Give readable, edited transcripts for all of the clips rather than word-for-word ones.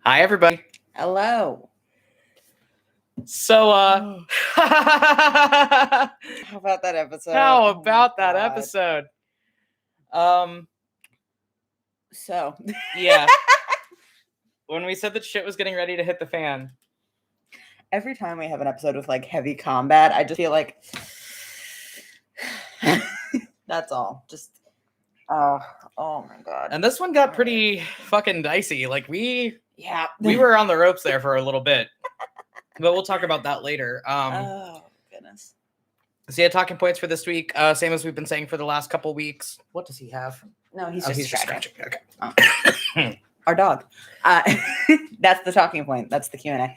Hi, everybody. Hello. So, How about that episode? how about that episode? So, Yeah. When we said that shit was getting ready to hit the fan. every time we have an episode with like heavy combat, I just feel like that's all. Just oh my god. And this one got pretty fucking dicey. Like we we were on the ropes there for a little bit. But we'll talk about that later. Oh goodness. So yeah, talking points for this week. Same as we've been saying for the last couple weeks. What does he have? No, he's He's just just scratching. Okay. Our dog. That's the talking point. That's the Q&A.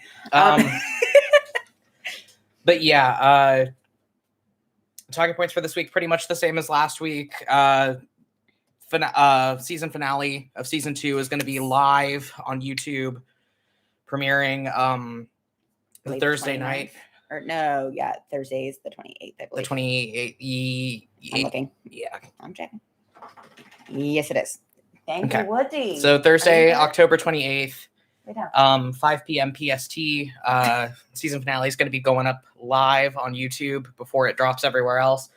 But yeah, talking points for this week pretty much the same as last week. Season finale of season 2 is going to be live on YouTube, premiering the Thursday night. Or no, yeah, Thursday is the 28th, I believe. The 28th. I'm looking. Yeah. I'm checking. Yes, it is. Thank you, Woody. So Thursday, October 28th, Lay down. 5 p.m. PST. Season finale is going to be going up live on YouTube before it drops everywhere else.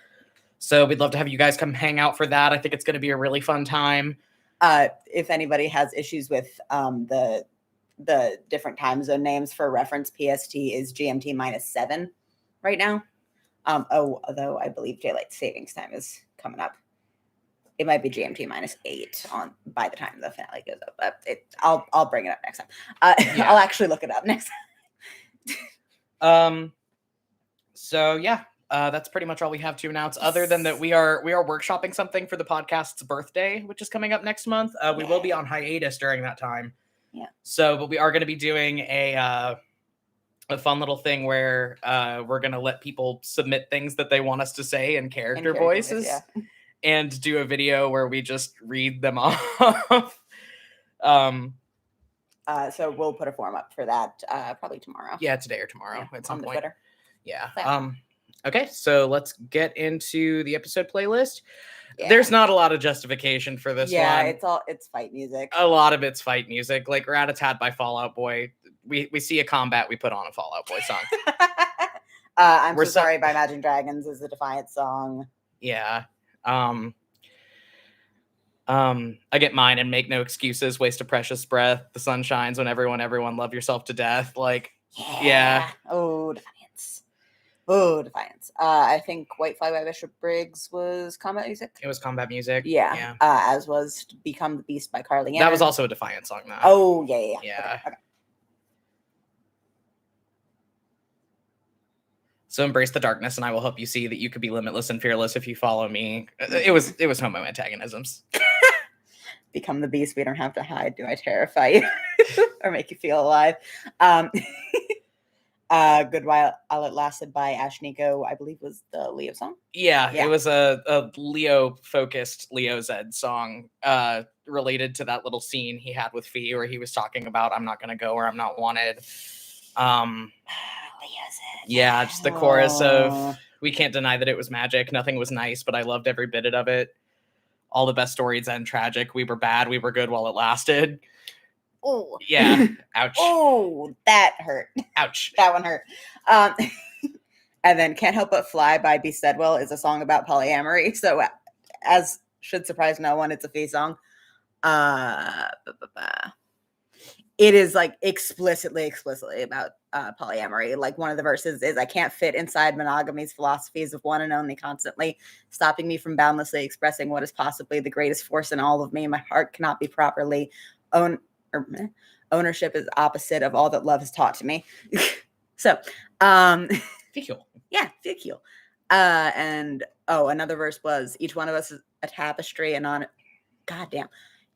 So we'd love to have you guys come hang out for that. I think it's going to be a really fun time. If anybody has issues with the different time zone names, for reference, PST is GMT -7 right now. Although I believe daylight savings time is coming up. It might be GMT -8 by the time the finale goes up. But I'll bring it up next time. I'll actually look it up next time. So yeah, that's pretty much all we have to announce. Other than that, we are workshopping something for the podcast's birthday, which is coming up next month. We will be on hiatus during that time. Yeah. So, but we are going to be doing a fun little thing where we're going to let people submit things that they want us to say in character voices, and do a video where we just read them off. So we'll put a form up for that probably tomorrow. Yeah, today or tomorrow at some point. Twitter. Yeah. Okay, so let's get into the episode playlist. Yeah. There's not a lot of justification for this one. Yeah, it's fight music. A lot of it's fight music, like Rat-a-Tat by Fall Out Boy. We see a combat, we put on a Fall Out Boy song. I'm So Sorry by Imagine Dragons is the Defiance song. Yeah. I get mine and make no excuses, waste a precious breath. The sun shines when everyone love yourself to death. Like, yeah. Oh, Defiance. I think White Fly by Bishop Briggs was combat music. It was combat music. Yeah. As was Become the Beast by Carly Ann. That was also a Defiance song, though. Oh, yeah. Okay. So embrace the darkness, and I will help you see that you could be limitless and fearless if you follow me. It was homo antagonisms. Become the beast. We don't have to hide. Do I terrify you or make you feel alive? Good While It Lasted by Ashnikko, I believe, was the Leo song. Yeah. It was a Leo-focused Leo Zed song related to that little scene he had with Fee where he was talking about, I'm not going to go where I'm not wanted. Yeah, just the chorus of, we can't deny that it was magic. Nothing was nice, but I loved every bit of it. All the best stories end tragic. We were bad. We were good while it lasted. Oh, yeah. Ouch. Oh, that hurt. Ouch. That one hurt. And then Can't Help But Fly by B. Sedwell is a song about polyamory. So as should surprise no one, it's a Fee song. It is like explicitly about polyamory. Like one of the verses is, I can't fit inside monogamy's philosophies of one and only constantly, stopping me from boundlessly expressing what is possibly the greatest force in all of me. My heart cannot be properly ownership is opposite of all that love has taught to me. So, Ficule. Yeah, ficule. And another verse was, each one of us is a tapestry and on goddamn.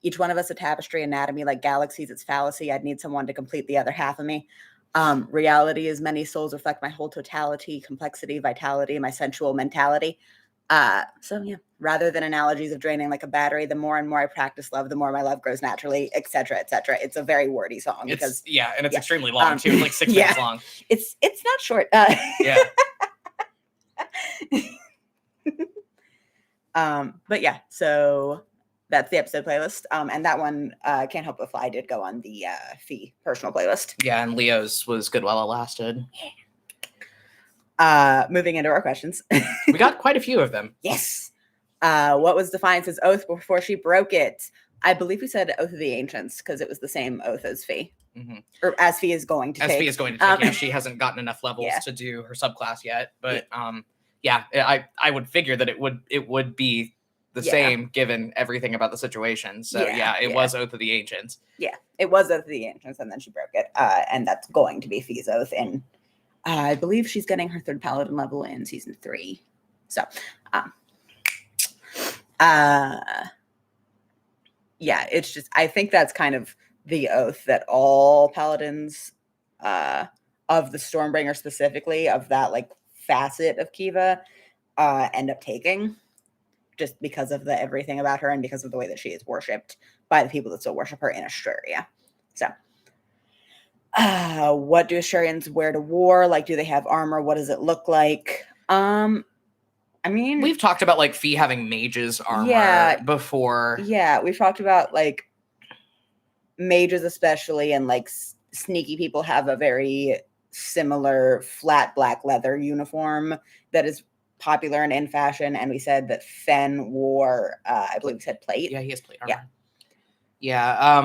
Each one of us a tapestry anatomy like galaxies, it's fallacy. I'd need someone to complete the other half of me. Reality is many souls reflect my whole totality, complexity, vitality, my sensual mentality. So yeah, rather than analogies of draining like a battery, the more and more I practice love, the more my love grows naturally, etc., etc. It's a very wordy song because and it's extremely long too. It's like 6 minutes long. It's not short. Yeah. But yeah, so That's the episode playlist. And that one, Can't Help But Fly, did go on the Fee personal playlist. Yeah, and Leo's was good while it lasted. Moving into our questions. We got quite a few of them. Yes. What was Defiance's oath before she broke it? I believe we said Oath of the Ancients because it was the same oath as Fee. Mm-hmm. Or as Fee is going to take. As Fee is going to take. Yeah, she hasn't gotten enough levels to do her subclass yet. But I would figure that it would be the same given everything about the situation. So it was Oath of the Ancients. Yeah, it was Oath of the Ancients, and then she broke it. And that's going to be Fee's oath. And I believe she's getting her 3rd paladin level in season 3. So it's just, I think that's kind of the oath that all paladins of the Stormbringer specifically, of that like facet of Kiva, end up taking, just because of the everything about her and because of the way that she is worshipped by the people that still worship her in Australia. So what do Australians wear to war? Like, do they have armor? What does it look like? I mean, we've talked about like Fee having mages armor before. Yeah, we've talked about like mages especially, and like sneaky people have a very similar flat black leather uniform that is popular and in fashion. And we said that Fen wore, I believe we said plate. Yeah, he has plate armor. Yeah.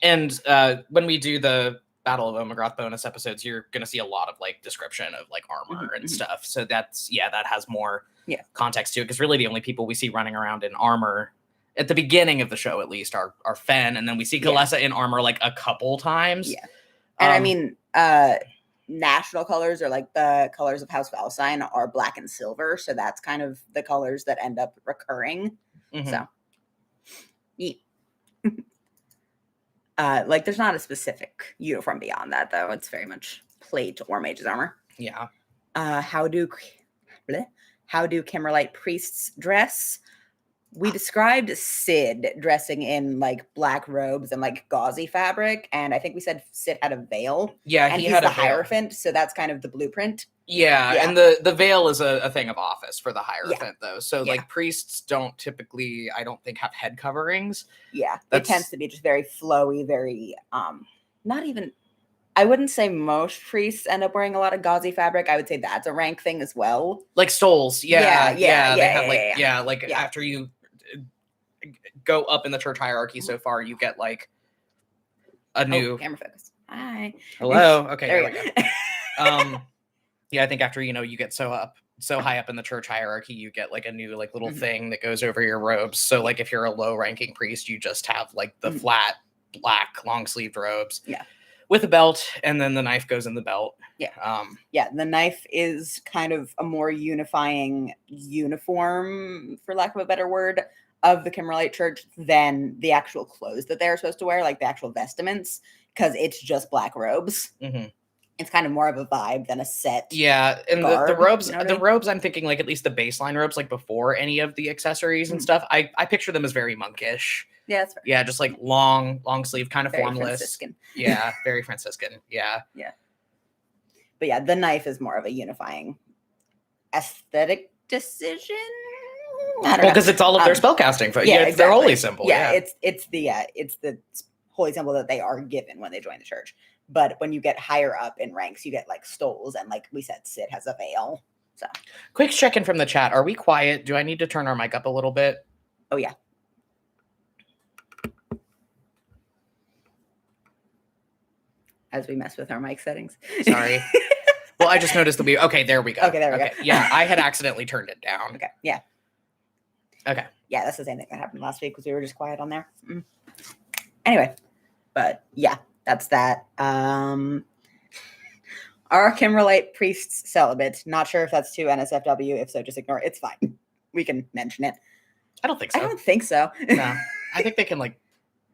And when we do the Battle of Omegroth bonus episodes, you're going to see a lot of like description of like armor and stuff. So that's, that has more context to it, because really the only people we see running around in armor at the beginning of the show, at least, are Fen, and then we see Kalessa in armor like a couple times. Yeah. And I mean, national colors, or like the colors of House Valsine, are black and silver, so that's kind of the colors that end up recurring. So like there's not a specific uniform beyond that, though. It's very much plate or mage's armor. Yeah. How do Kimmerlite priests dress? We described Sid dressing in like black robes and like gauzy fabric, and I think we said Sid had a veil. Yeah, and he's the Hierophant, so that's kind of the blueprint. Yeah, and the veil is a thing of office for the Hierophant, though. So like priests don't typically, I don't think, have head coverings. Yeah, it tends to be just very flowy, very not even. I wouldn't say most priests end up wearing a lot of gauzy fabric. I would say that's a rank thing as well. Like stoles, they have after you go up in the church hierarchy so far, you get like a new camera focus. Hi. Hello. Okay. There we go. I think after you get so high up in the church hierarchy, you get like a new like little thing that goes over your robes. So like if you're a low ranking priest, you just have like the flat black long sleeved robes. Yeah. With a belt, and then the knife goes in the belt. Yeah. The knife is kind of a more unifying uniform, for lack of a better word, of the Kimmerlite Church than the actual clothes that they're supposed to wear, like the actual vestments, because it's just black robes. It's kind of more of a vibe than a set. Yeah, and garb, the robes, robes, I'm thinking like at least the baseline robes, like before any of the accessories and stuff, I picture them as very monkish. Yeah, that's fair. Yeah, just like long sleeve, kind of very formless. Franciscan. Yeah, very Franciscan. Yeah. Yeah. But yeah, the knife is more of a unifying aesthetic decision. Well, because it's all of their spellcasting. It's their holy symbol. Yeah, it's the holy symbol that they are given when they join the church. But when you get higher up in ranks, you get like stoles, and like we said, Sid has a veil. So, quick check in from the chat. Are we quiet? Do I need to turn our mic up a little bit? Oh yeah. As we mess with our mic settings. Sorry. Well, I just noticed that okay, there we go. Okay, there we go. Yeah, I had accidentally turned it down. Okay, yeah. Okay. Yeah, that's the same thing that happened last week, because we were just quiet on there. Anyway, but yeah, that's that. Are Kimmerlite priests celibate? Not sure if that's to NSFW. If so, just ignore it. It's fine. We can mention it. I don't think so. I don't think so. No. I think they can like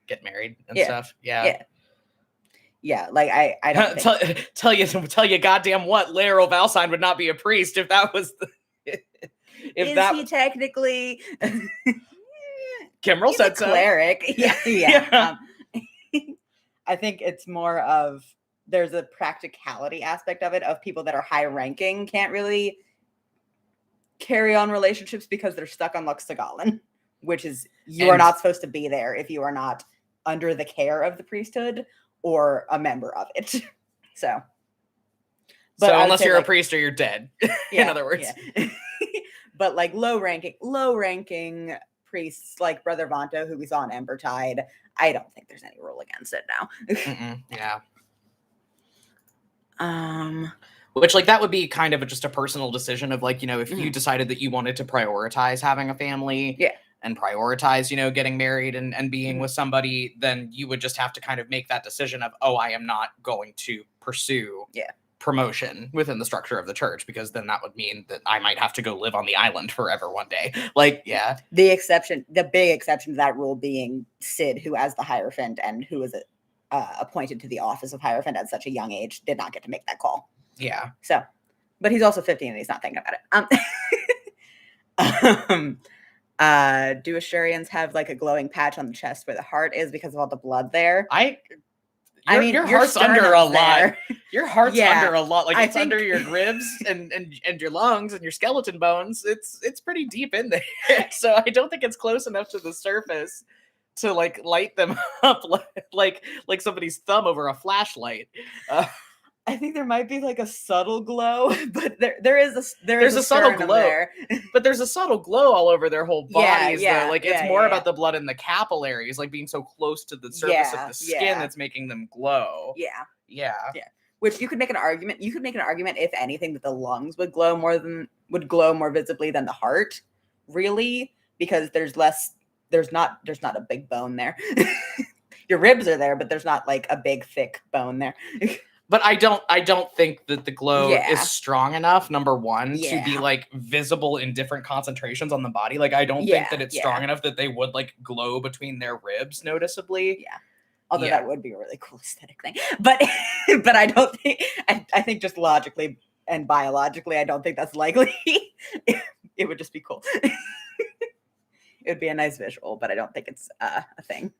get married and stuff. Yeah. Yeah. Yeah, like I don't tell you goddamn what, Laeral Valsine would not be a priest if that was he technically Kimmerl said so. Cleric. Yeah. I think it's more of there's a practicality aspect of it, of people that are high ranking can't really carry on relationships because they're stuck on Luxtagalin. which is you are not supposed to be there if you are not under the care of the priesthood or a member of it. So unless you're a priest or you're dead, in other words. Yeah. But like low ranking priests like Brother Vonto, who we saw in Embertide, I don't think there's any rule against it now. Yeah. Which, like, that would be kind of just a personal decision of, like, you know, if you decided that you wanted to prioritize having a family and prioritize, you know, getting married and being with somebody, then you would just have to kind of make that decision of, oh, I am not going to pursue promotion within the structure of the church, because then that would mean that I might have to go live on the island forever one day. Like, the big exception to that rule being Sid, who as the Hierophant and who was appointed to the office of Hierophant at such a young age, did not get to make that call. Yeah. So, but he's also 15 and he's not thinking about it. Do Ashurians have like a glowing patch on the chest where the heart is because of all the blood there? Your heart's under a lot. Your heart's under a lot. Like, it's under your ribs and your lungs and your skeleton bones. It's pretty deep in there. So I don't think it's close enough to the surface to like light them up like somebody's thumb over a flashlight. I think there might be like a subtle glow, but there's a subtle glow there. But there's a subtle glow all over their whole bodies. Like, it's more about the blood in the capillaries, like being so close to the surface of the skin that's making them glow. Yeah. Which you could make an argument. You could make an argument, if anything, that the lungs would glow more visibly than the heart, really, because there's not a big bone there. Your ribs are there, but there's not like a big thick bone there. But I don't think that the glow is strong enough, number one, to be like visible in different concentrations on the body. Like, I don't think that it's strong enough that they would like glow between their ribs noticeably. Yeah. Although that would be a really cool aesthetic thing. But I don't think, I think just logically and biologically, I don't think that's likely. It would just be cool. It would be a nice visual, but I don't think it's a thing.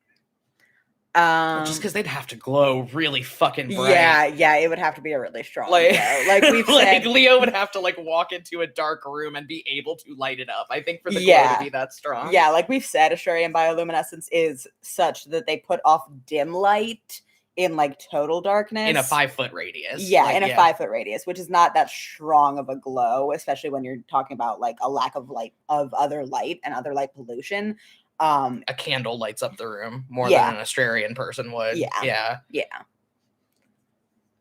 Just because they'd have to glow really fucking bright. Yeah, it would have to be a really strong glow. Like we've said, Leo would have to like walk into a dark room and be able to light it up. I think for the glow to be that strong. Yeah, like we've said, Ashurian bioluminescence is such that they put off dim light in like total darkness. In a 5-foot radius. Yeah, in a 5-foot radius, which is not that strong of a glow, especially when you're talking about like a lack of light of other light and other light pollution. A candle lights up the room more than an Australian person would. Yeah.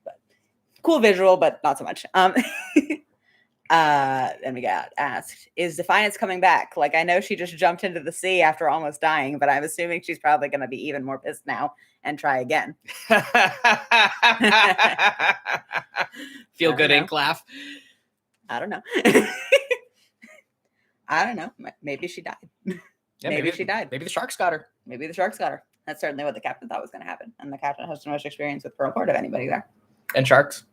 But cool visual, but not so much. Then we got asked, is Defiance coming back? Like, I know she just jumped into the sea after almost dying, but I'm assuming she's probably going to be even more pissed now and try again. Feel good ink laugh. I don't know. Maybe she died. Yeah, maybe she died. Maybe the sharks got her. That's certainly what the captain thought was going to happen. And the captain has so much experience with Pearl Port of anybody there. And sharks.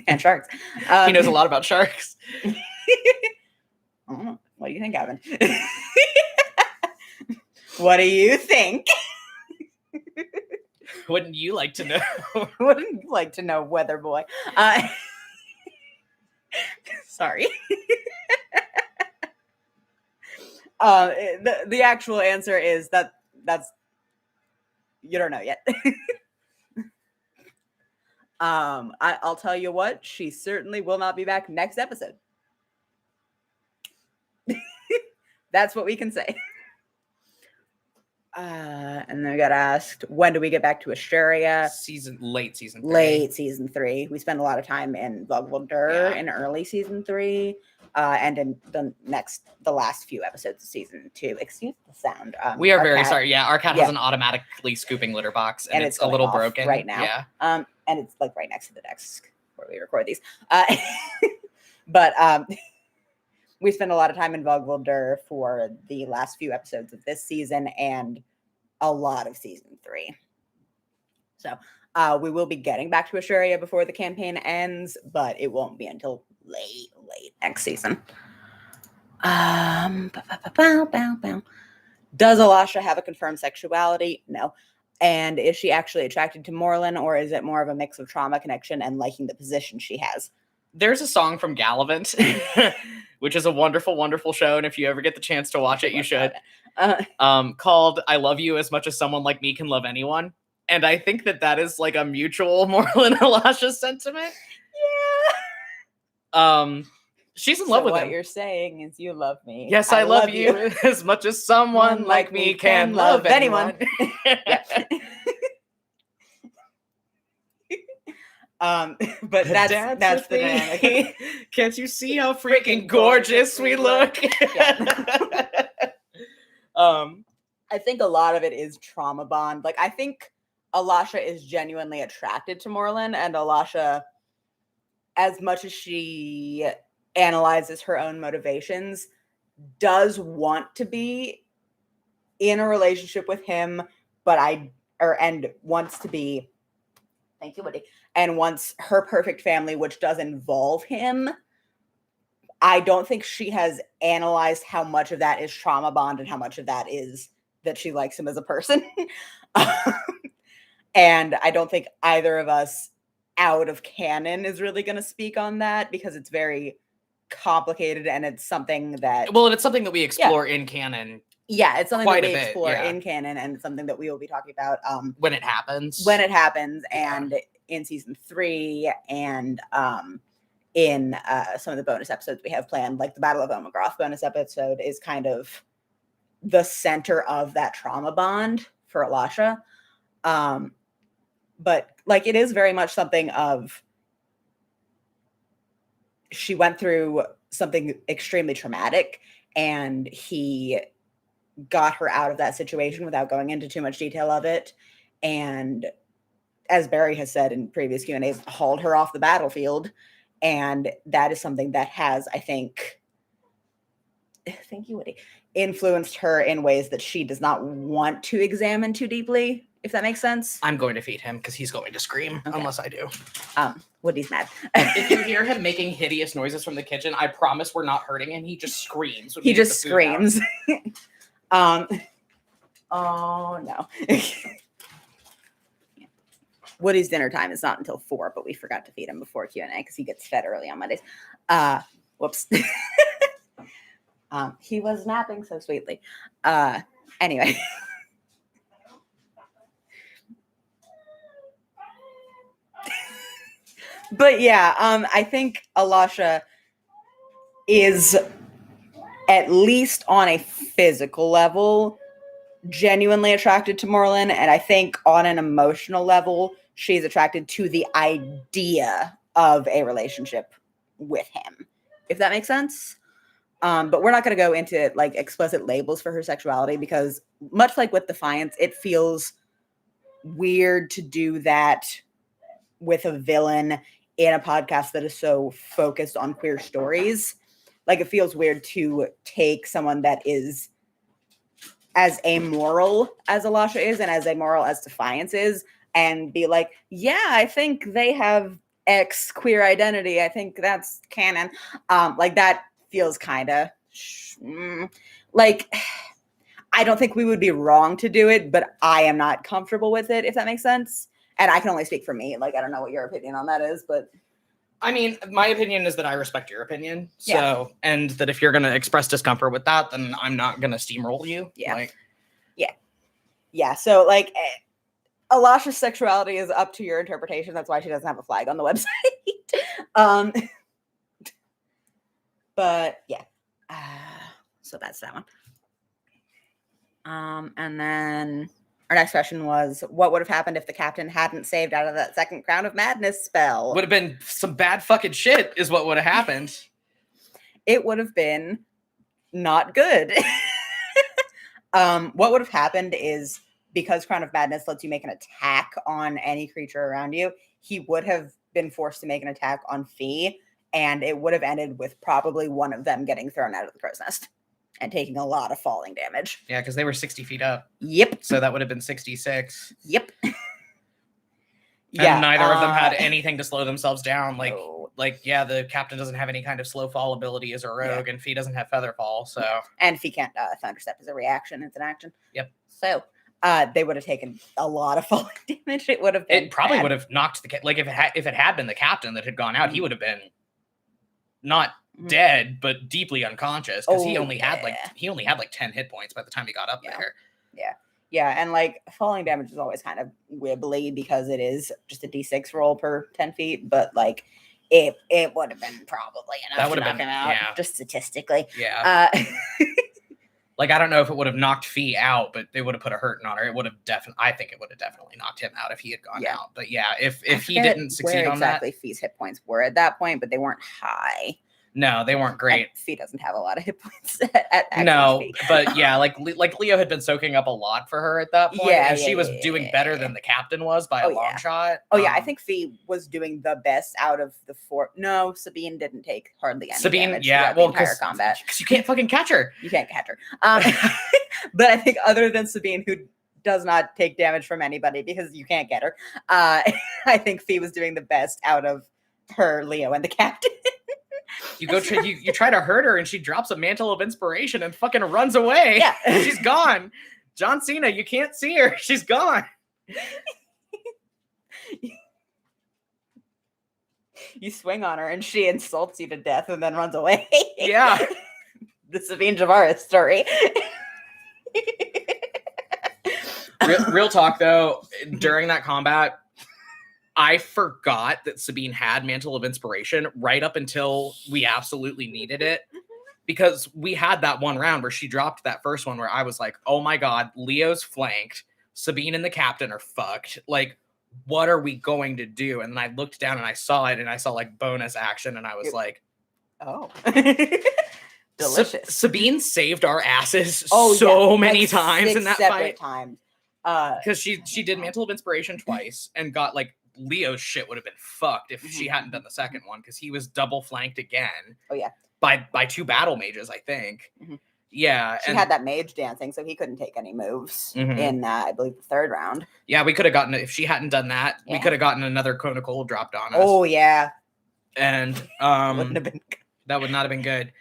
And sharks. He knows a lot about sharks. I don't know. What do you think, Gavin? What do you think? Wouldn't you like to know? Wouldn't you like to know, weather boy? Sorry. The actual answer is that's you don't know yet. I'll tell you what, she certainly will not be back next episode. That's what we can say. And then we got asked, when do we get back to Asturia? Late season 3. Late season 3. We spend a lot of time in Vogveldur in early season 3. And in the last few episodes of season 2. Excuse the sound. We are very sorry. Yeah, our cat has an automatically scooping litter box, and it's a little broken right now. Yeah. And it's like right next to the desk where we record these. But we spend a lot of time in Vogveldur for the last few episodes of this season and a lot of season 3. So we will be getting back to Asturia before the campaign ends, but it won't be until late next season. Does Elisha have a confirmed sexuality? No. And is she actually attracted to Morlin, or is it more of a mix of trauma connection and liking the position she has? There's a song from Gallivant, which is a wonderful, wonderful show. And if you ever get the chance to watch it, you should. called "I Love You as Much as Someone Like Me Can Love Anyone," and I think that is like a mutual Morlun and Elisha sentiment. Yeah. She's in love with him. What you're saying is you love me. Yes, I love you as much as someone like me can love anyone. But that's the dynamic. Can't you see how freaking gorgeous we look? I think a lot of it is trauma bond. Like, I think Elisha is genuinely attracted to Morlun, and Elisha, as much as she analyzes her own motivations, does want to be in a relationship with him, and wants to be, thank you, Woody, and wants her perfect family, which does involve him. I don't think she has analyzed how much of that is trauma bond and how much of that is that she likes him as a person. And I don't think either of us out of canon is really going to speak on that, because it's very complicated, and it's something that it's something that we explore in canon. Yeah, it's something that we explore in canon, and it's something that we will be talking about when it happens. And in season 3, and in some of the bonus episodes we have planned, like the Battle of Omagroth bonus episode is kind of the center of that trauma bond for Elisha. But like, it is very much something of, she went through something extremely traumatic, and he got her out of that situation without going into too much detail of it. And as Barry has said in previous Q&As, hauled her off the battlefield. And that is something that has, I think, thank you, Woody, influenced her in ways that she does not want to examine too deeply, if that makes sense. I'm going to feed him because he's going to scream, unless I do. Woody's mad. If you hear him making hideous noises from the kitchen, I promise we're not hurting him. He just screams. He just screams. Oh no. Woody's dinner time is not until 4, but we forgot to feed him before Q&A because he gets fed early on Mondays. Whoops. He was napping so sweetly. Anyway. But yeah, I think Elisha is, at least on a physical level, genuinely attracted to Morlun, and I think on an emotional level, she's attracted to the idea of a relationship with him, if that makes sense. But we're not going to go into like explicit labels for her sexuality, because much like with Defiance, it feels weird to do that with a villain in a podcast that is so focused on queer stories. Like, it feels weird to take someone that is as amoral as Elisha is and as amoral as Defiance is and be like, yeah, I think they have X queer identity. I think that's canon. Like, that feels kind of like, I don't think we would be wrong to do it, but I am not comfortable with it, if that makes sense. And I can only speak for me. Like, I don't know what your opinion on that is, but I mean, my opinion is that I respect your opinion. So, and that if you're going to express discomfort with that, then I'm not going to steamroll you. Yeah. Yeah. So, like, Elisha's sexuality is up to your interpretation. That's why she doesn't have a flag on the website. But yeah. So that's that one. And then our next question was, what would have happened if the captain hadn't saved out of that second Crown of Madness spell? Would have been some bad fucking shit is what would have happened. It would have been not good. What would have happened is, because Crown of Madness lets you make an attack on any creature around you, he would have been forced to make an attack on Fee, and it would have ended with probably one of them getting thrown out of the crow's nest and taking a lot of falling damage. Yeah, because they were 60 feet up. Yep. So that would have been 66. Yep. And neither of them had anything to slow themselves down. Yeah, the captain doesn't have any kind of slow fall ability as a rogue, and Fee doesn't have feather fall. So and Fee can't thunderstep as a reaction; it's an action. Yep. So they would have taken a lot of falling damage. It would have been. It probably would have knocked the if it had been the captain that had gone out, he would have been not dead, but deeply unconscious because he only had like 10 hit points by the time he got up there. Yeah, and like falling damage is always kind of wibbly because it is just a d6 roll per 10 feet, but like it would have been probably enough to knock him out, just statistically. Yeah. Like, I don't know if it would have knocked Fee out, but they would have put a hurting on her. It would have I think it would have definitely knocked him out if he had gone out. But yeah, if he didn't succeed on that. Exactly Fee's hit points were at that point, but they weren't high. No, they weren't great. And Fee doesn't have a lot of hit points at but yeah, like Leo had been soaking up a lot for her at that point, and she was doing better than the captain was by a long shot. I think Fee was doing the best out of the four. No, Sabine didn't take hardly any damage throughout the entire combat. Because you can't fucking catch her. You can't catch her. But I think other than Sabine, who does not take damage from anybody because you can't get her, I think Fee was doing the best out of her, Leo, and the captain. You try to hurt her and she drops a mantle of inspiration and fucking runs away. Yeah. She's gone. John Cena, you can't see her. She's gone. You swing on her and she insults you to death and then runs away. Yeah. The Sabine Javaris story. Real talk though, during that combat, I forgot that Sabine had Mantle of Inspiration right up until we absolutely needed it. Because we had that one round where she dropped that first one where I was like, oh my God, Leo's flanked. Sabine and the captain are fucked. Like, what are we going to do? And then I looked down and I saw it and I saw like bonus action and I was like, oh. Delicious. Sabine saved our asses so many times in that fight. Because she did Mantle of Inspiration twice and got like Leo's shit would have been fucked if she hadn't done the second one because he was double flanked again. Oh yeah. By two battle mages, I think. Yeah. She had that mage dancing, so he couldn't take any moves in I believe the third round. Yeah, we could have gotten if she hadn't done that, we could have gotten another Cone of Cold dropped on us. Oh yeah. And wouldn't have been good. That would not have been good.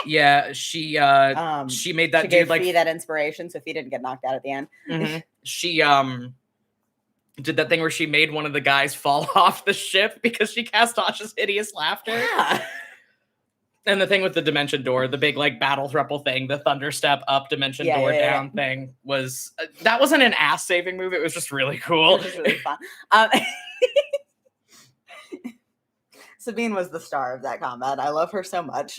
Yeah, she made that dude like Fee that inspiration, so Fee didn't get knocked out at the end. She did that thing where she made one of the guys fall off the ship because she cast Tasha's hideous laughter. Yeah. And the thing with the dimension door, the big like battle thruple thing, the thunder step up, dimension door down thing was that wasn't an ass saving move. It was just really cool. It was really fun. Sabine was the star of that combat. I love her so much.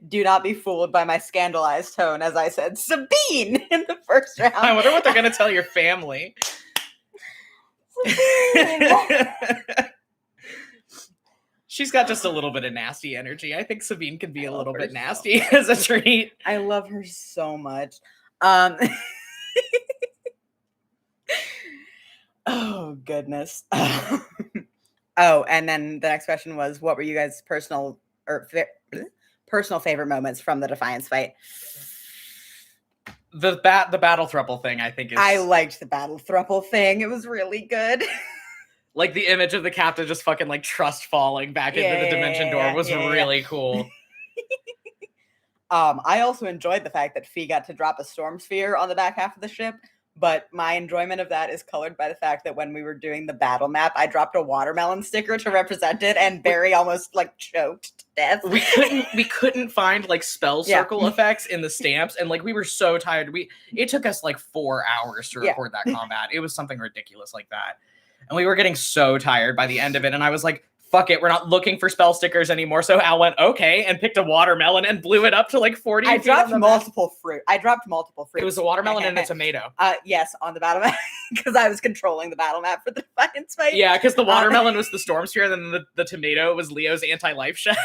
Do not be fooled by my scandalized tone as I said Sabine in the first round. I wonder what they're going to tell your family. She's got just a little bit of nasty energy. I think Sabine can be a little bit nasty as a treat. I love her so much. Oh, goodness. Oh, and then the next question was, what were you guys' personal favorite moments from the Defiance fight? The battle thruple thing, I think is... I liked the battle thruple thing. It was really good. Like the image of the captain just fucking like trust falling back into the dimension door was really cool. I also enjoyed the fact that Fee got to drop a storm sphere on the back half of the ship, but my enjoyment of that is colored by the fact that when we were doing the battle map, I dropped a watermelon sticker to represent it, and Barry almost like choked to death. We couldn't find like spell circle effects in the stamps, and like we were so tired. It took us like 4 hours to record that combat. It was something ridiculous like that. And we were getting so tired by the end of it. And I was like, fuck it, we're not looking for spell stickers anymore. So Al went, okay, and picked a watermelon and blew it up to like 40 I dropped multiple fruit. It was a watermelon and a tomato. Yes, on the battle map, because I was controlling the battle map for the Defiance fight. Yeah, because the watermelon was the storm sphere, and then the tomato was Leo's anti-life shell.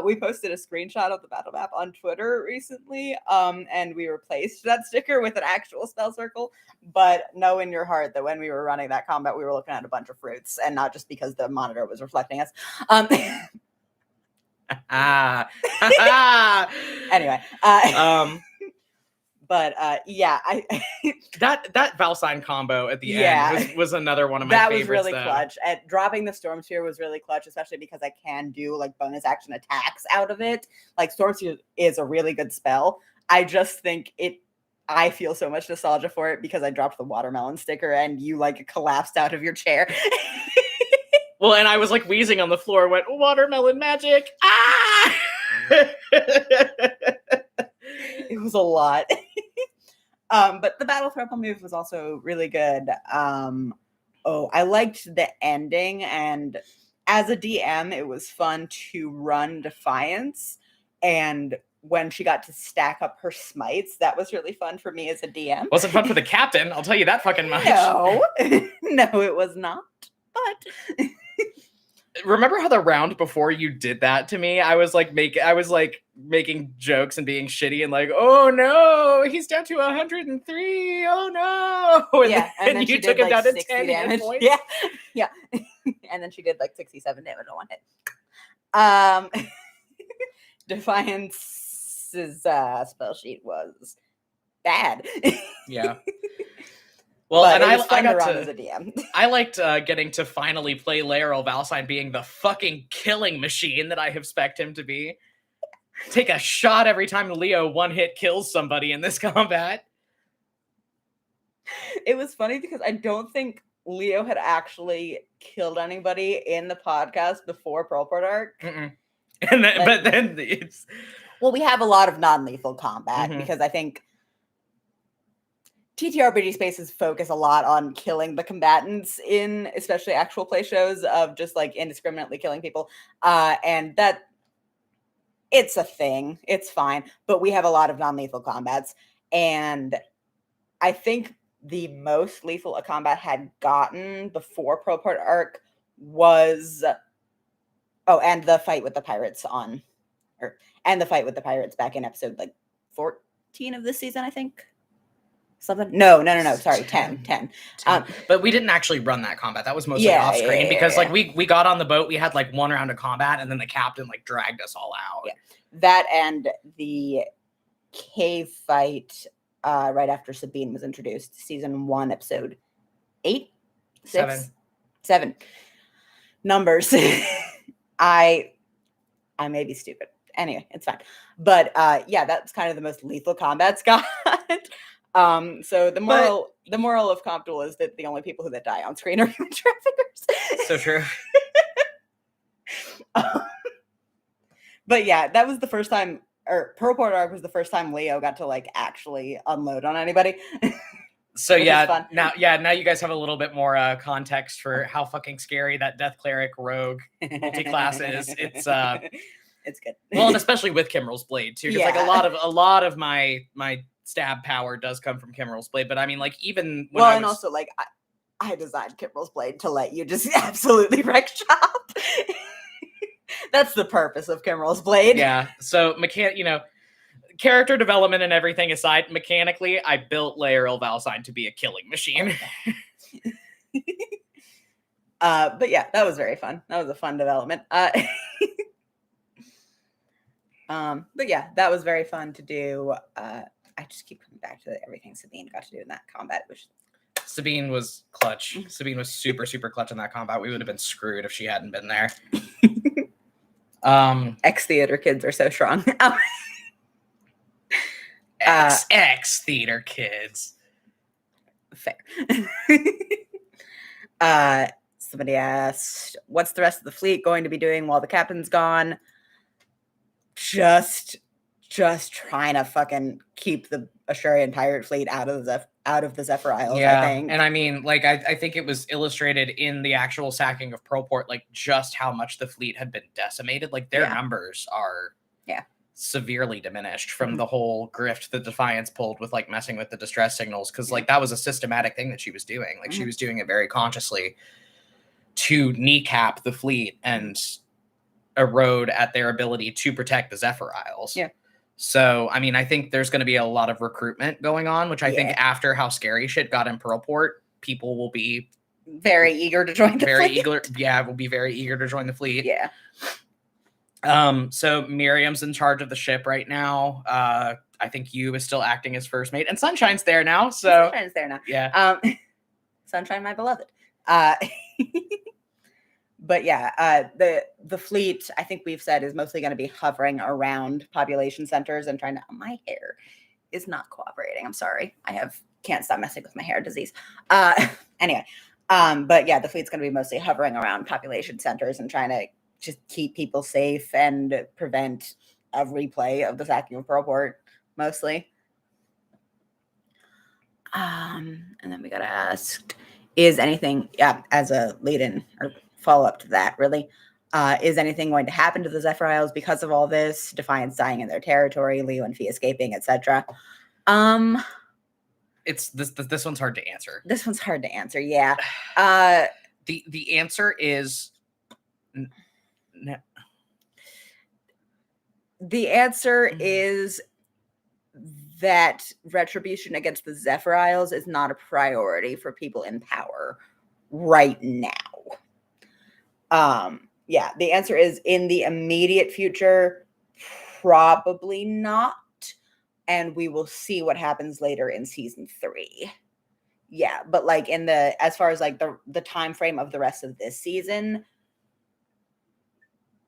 We posted a screenshot of the battle map on Twitter recently, and we replaced that sticker with an actual spell circle. But know in your heart that when we were running that combat, we were looking at a bunch of fruits, and not just because the monitor was reflecting us. Anyway. But yeah, that Valsign combo at the end was another one of my favorites. That was really clutch. Dropping the Storm Sphere was really clutch, especially because I can do like bonus action attacks out of it. Like Storm Sphere is a really good spell. I just think I feel so much nostalgia for it because I dropped the watermelon sticker and you like collapsed out of your chair. Well, and I was like wheezing on the floor, went, watermelon magic. Ah! It was a lot. But the Battle Thruple move was also really good. I liked the ending, and as a DM, it was fun to run Defiance, and when she got to stack up her smites, that was really fun for me as a DM. Wasn't fun for the captain, I'll tell you that fucking much. No, no, it was not. But remember how the round before you did that to me, I was like making jokes and being shitty and like, oh no, he's down to 103. Oh no. And yeah, then you took him down to 10 damage. points. Yeah. And then she did like 67 damage on one hit. Defiance's spell sheet was bad. Yeah. Well, but and I got to as a DM. I liked getting to finally play Laeral Valsine being the fucking killing machine that I have spec'd him to be. Take a shot every time Leo one-hit kills somebody in this combat. It was funny because I don't think Leo had actually killed anybody in the podcast before Pearlport Arc. And then, but then it's... Well, we have a lot of non-lethal combat because I think TTRPG spaces focus a lot on killing the combatants in especially actual play shows of just like indiscriminately killing people. And that it's a thing. It's fine. But we have a lot of non-lethal combats. And I think the most lethal a combat had gotten before Pearlport Arc was and the fight with the pirates and the fight with the pirates back in episode like 14 of this season, I think. Something? No. Sorry, 10. But we didn't actually run that combat. That was mostly off screen because like we got on the boat, we had like one round of combat, and then the captain like dragged us all out. Yeah. That and the cave fight right after Sabine was introduced, season 1, episode 8, 6, 7. Numbers. I may be stupid. Anyway, it's fine. But that's kind of the most lethal combat Scott. So the moral of Comp Duel is that the only people that die on screen are human traffickers. So true. But yeah, that was the first time, or Pearlport Arc was the first time Leo got to like actually unload on anybody. So now you guys have a little bit more context for how fucking scary that Death Cleric Rogue multi-class is. It's good. Well, and especially with Kimrel's Blade too, because like a lot of my stab power does come from Kimrel's Blade. But I mean, like even when and also like I designed Kimrel's Blade to let you just absolutely wreck shop. That's the purpose of Kimrel's Blade. Yeah. So character development and everything aside, mechanically, I built Laeral Valsine to be a killing machine. But yeah, that was very fun. That was a fun development. But yeah, that was very fun to do. I just keep coming back to everything Sabine got to do in that combat, which Sabine was clutch. Sabine was super, super clutch in that combat. We would have been screwed if she hadn't been there. Ex-theater kids are so strong. Ex-theater kids. Fair. Somebody asked, what's the rest of the fleet going to be doing while the captain's gone? Just trying to fucking keep the Ashurian pirate fleet out of the Zephyr Isles, I think. And I mean, like, I think it was illustrated in the actual sacking of Pearlport, like, just how much the fleet had been decimated. Like, their numbers are severely diminished from the whole grift that Defiance pulled with, like, messing with the distress signals, because, like, that was a systematic thing that she was doing. Like, she was doing it very consciously to kneecap the fleet and erode at their ability to protect the Zephyr Isles. Yeah. So, I mean, I think there's going to be a lot of recruitment going on, which I think after how scary shit got in Pearlport, people will be very eager to join the fleet. Will be very eager to join the fleet. Yeah. So Miriam's in charge of the ship right now. I think you is still acting as first mate, and Sunshine's there now. So Sunshine's there now. Yeah. Sunshine, my beloved. But yeah, the fleet, I think we've said, is mostly going to be hovering around population centers and trying to. My hair is not cooperating. I'm sorry. Can't stop messing with my hair disease. Anyway, But yeah, the fleet's going to be mostly hovering around population centers and trying to just keep people safe and prevent a replay of the sacking of Pearlport, mostly. And then we got asked, is anything, as a lead-in or follow-up to that, really, is anything going to happen to the Zephyr Isles because of all this? Defiance dying in their territory, Leo and Fee escaping, etc. It's this one's hard to answer. This one's hard to answer, yeah. The answer is the answer is that retribution against the Zephyr Isles is not a priority for people in power right now. Yeah, the answer is in the immediate future, probably not. And we will see what happens later in season 3. Yeah, but like as far as like the time frame of the rest of this season,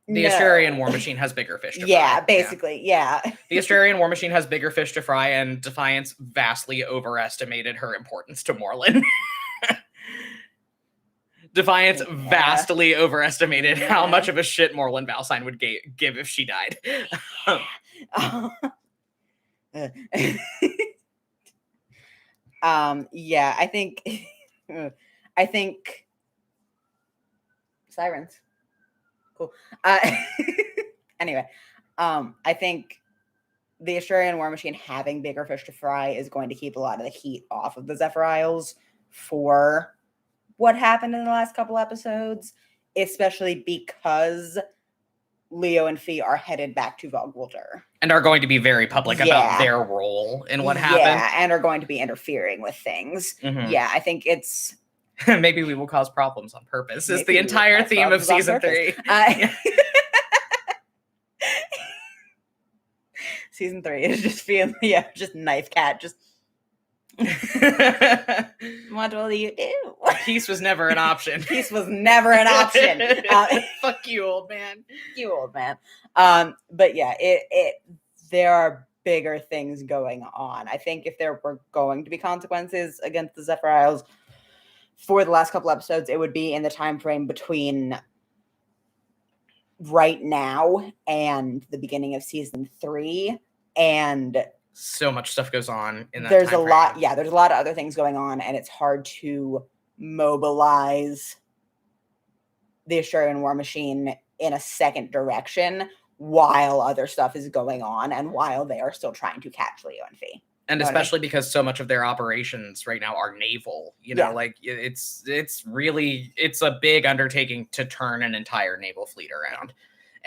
the Australian War Machine has bigger fish to fry. Yeah, basically, yeah. The Australian War Machine has bigger fish to fry, and Defiance vastly overestimated her importance to Morlin. Defiance vastly overestimated how much of a shit Morlin Valsine would give if she died. Yeah, I think sirens. Cool. Anyway, I think the Australian War Machine having bigger fish to fry is going to keep a lot of the heat off of the Zephyr Isles for what happened in the last couple episodes, especially because Leo and Fee are headed back to Vogwalder. And are going to be very public about their role in what happened. Yeah, and are going to be interfering with things. Mm-hmm. Yeah, I think it's... Maybe we will cause problems on purpose. Is the entire theme of season 3. Season 3 is just being, just knife cat, just... What will you do? Peace was never an option. Peace was never an option. Fuck you, old man. You old man. But yeah, there are bigger things going on. I think if there were going to be consequences against the Zephyr Isles for the last couple episodes, it would be in the time frame between right now and the beginning of season 3. And so much stuff goes on in that there's a lot there's a lot of other things going on, and it's hard to mobilize the Australian War Machine in a second direction while other stuff is going on and while they are still trying to catch Leo and Fee. And especially because so much of their operations right now are naval, like it's a big undertaking to turn an entire naval fleet around.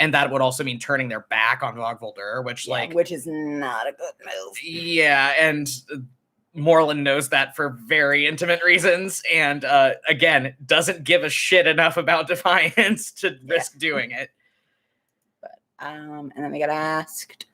And that would also mean turning their back on Vogwalder, which is not a good move. Yeah, and Morlin knows that for very intimate reasons, and again, doesn't give a shit enough about Defiance to risk doing it. But and then we got asked.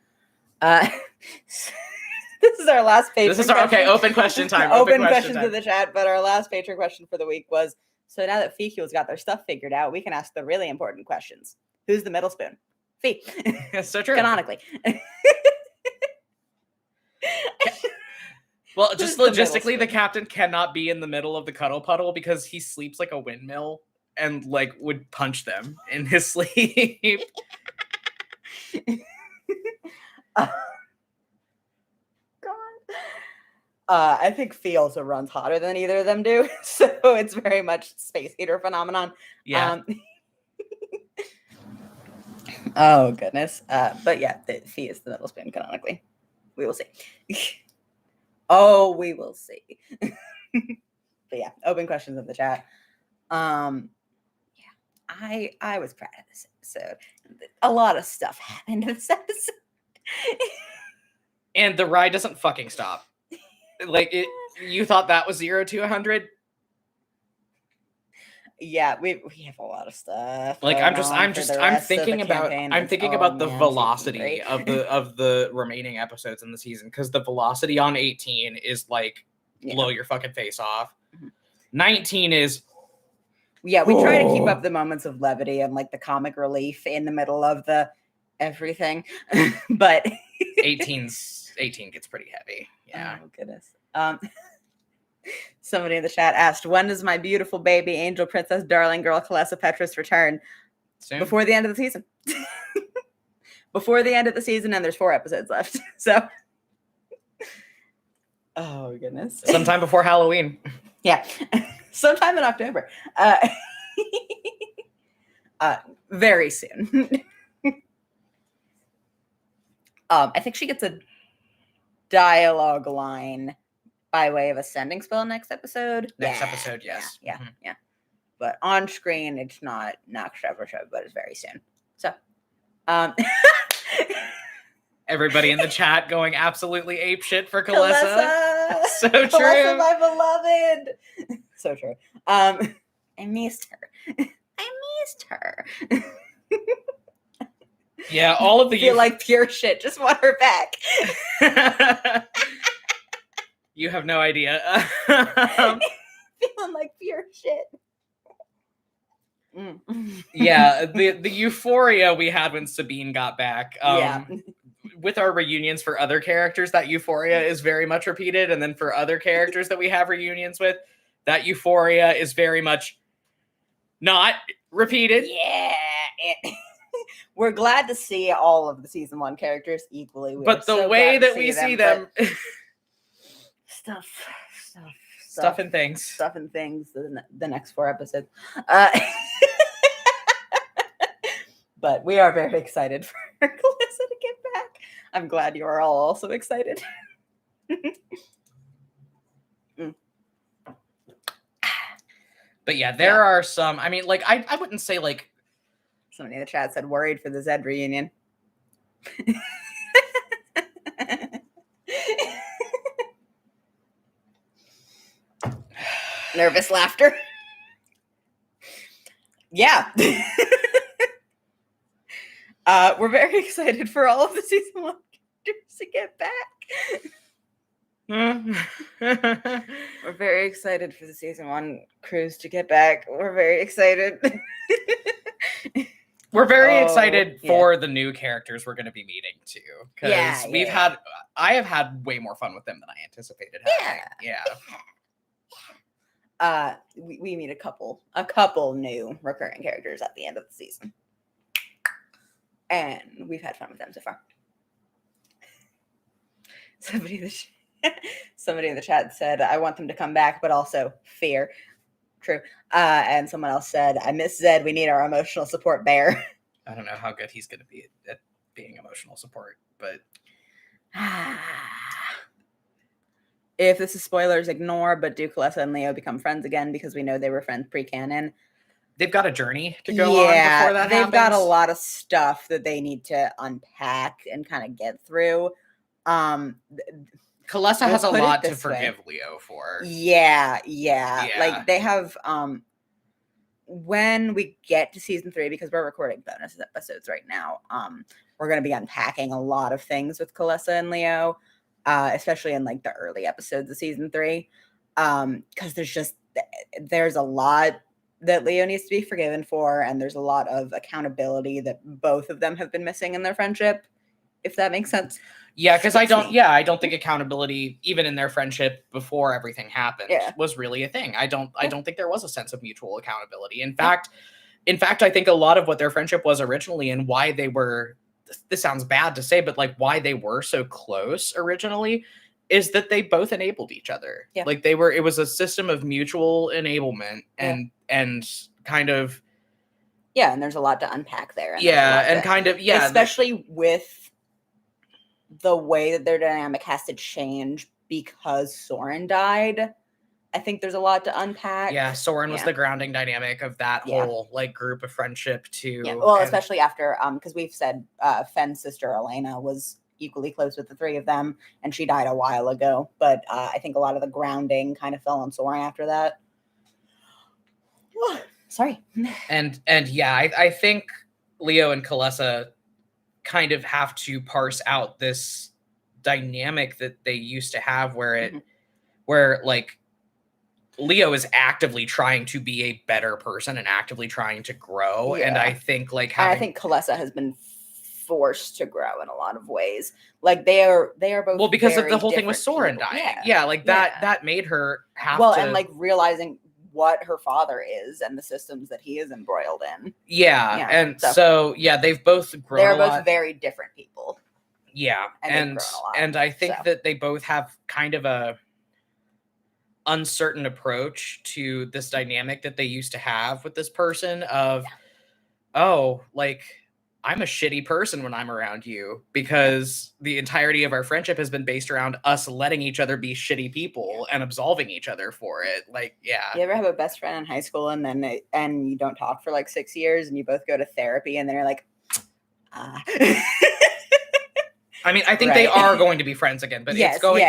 This is our last patron. This is our open question time. Open questions in the chat, but our last patron question for the week was: so now that Feekule's got their stuff figured out, we can ask the really important questions. Who's the middle spoon? Fee. That's so true. Canonically. Well, just logistically, the captain cannot be in the middle of the cuddle puddle because he sleeps like a windmill and would punch them in his sleep. I think Fee also runs hotter than either of them do, so it's very much space heater phenomenon. Yeah. Oh goodness. But yeah, Fee is the middle spoon canonically. We will see. We will see. But yeah, open questions in the chat. I was proud of this episode. A lot of stuff happened in this episode. And the ride doesn't fucking stop. You thought that was 0 to 100? Yeah, we have a lot of stuff. I'm thinking about the velocity of the remaining episodes in the season, because the velocity on 18 is blow your fucking face off. Mm-hmm. 19 is we try to keep up the moments of levity and the comic relief in the middle of the everything, but 18 gets pretty heavy. Yeah. Oh goodness. Somebody in the chat asked, when does my beautiful baby angel princess darling girl Kalessa Petrus return? Soon. Before the end of the season. Before the end of the season, and there's 4 episodes left. So, oh goodness. Sometime before Halloween. Yeah. Sometime in October. Very soon. I think she gets a dialogue line by way of a sending spell next episode. Next episode, yes. Yeah. But on screen, it's not next episode, but it's very soon. So, everybody in the chat going absolutely apeshit for Kalessa. So true. Kalessa, my beloved. So true. I missed her. Yeah, all of the feel like pure shit. Just want her back. You have no idea. Feeling like pure shit. Yeah, the euphoria we had when Sabine got back. With our reunions for other characters, that euphoria is very much repeated, and then for other characters that we have reunions with, that euphoria is very much not repeated. Yeah. We're glad to see all of the season 1 characters equally. But the way that we see them, stuff and things. The next 4 episodes. But we are very excited for Kalessa to get back. I'm glad you are all also excited. But yeah, there are some. I mean, like, I wouldn't say like. Somebody in the chat said worried for the Zed reunion. Nervous laughter. Yeah. We're very excited for all of the season 1 characters to get back. We're very excited for the season 1 crews to get back. We're very excited. We're very excited for the new characters we're going to be meeting too, because I have had way more fun with them than I anticipated having. We meet a couple new recurring characters at the end of the season, and we've had fun with them so far. Somebody in the chat said, I want them to come back, but also fear. True. And someone else said, I miss Zed. We need our emotional support bear. I don't know how good he's going to be at being emotional support, but if this is spoilers, ignore, but do Kalessa and Leo become friends again, because we know they were friends pre-canon. They've got a journey to go on before that happens. They've got a lot of stuff that they need to unpack and kind of get through. Kalessa has a lot to forgive Leo for. Yeah. Like they have when we get to season 3, because we're recording bonus episodes right now, we're going to be unpacking a lot of things with Kalessa and Leo, especially in like the early episodes of season 3, because there's a lot that Leo needs to be forgiven for, and there's a lot of accountability that both of them have been missing in their friendship, if that makes sense. Yeah, because I don't think accountability, even in their friendship before everything happened, was really a thing. I don't think there was a sense of mutual accountability. In fact, I think a lot of what their friendship was originally, and why they were, this sounds bad to say, but like why they were so close originally, is that they both enabled each other. Yeah. Like it was a system of mutual enablement and kind of. Yeah, and there's a lot to unpack there. Especially with the way that their dynamic has to change because Soren died. I think there's a lot to unpack. Yeah, Soren was the grounding dynamic of that whole like group of friendship too. Yeah. Well, especially after because we've said Fenn's sister Elena was equally close with the 3 of them, and she died a while ago. But I think a lot of the grounding kind of fell on Soren after that. Sorry. And I think Leo and Kalessa kind of have to parse out this dynamic that they used to have where like Leo is actively trying to be a better person and actively trying to grow. Yeah. And I think I think Kalessa has been forced to grow in a lot of ways. Like they are both, well, because of the whole thing with Soren dying. That made her have to... and like realizing what her father is and the systems that he is embroiled in. Yeah. And so they've both grown They're a lot. both very different people. Yeah. And I think that they both have kind of a uncertain approach to this dynamic that they used to have with this person of, oh, like, I'm a shitty person when I'm around you, because the entirety of our friendship has been based around us letting each other be shitty people and absolving each other for it. Like, yeah. You ever have a best friend in high school and you don't talk for like 6 years and you both go to therapy and then you're like, ah. I mean, I think they are going to be friends again, but it's going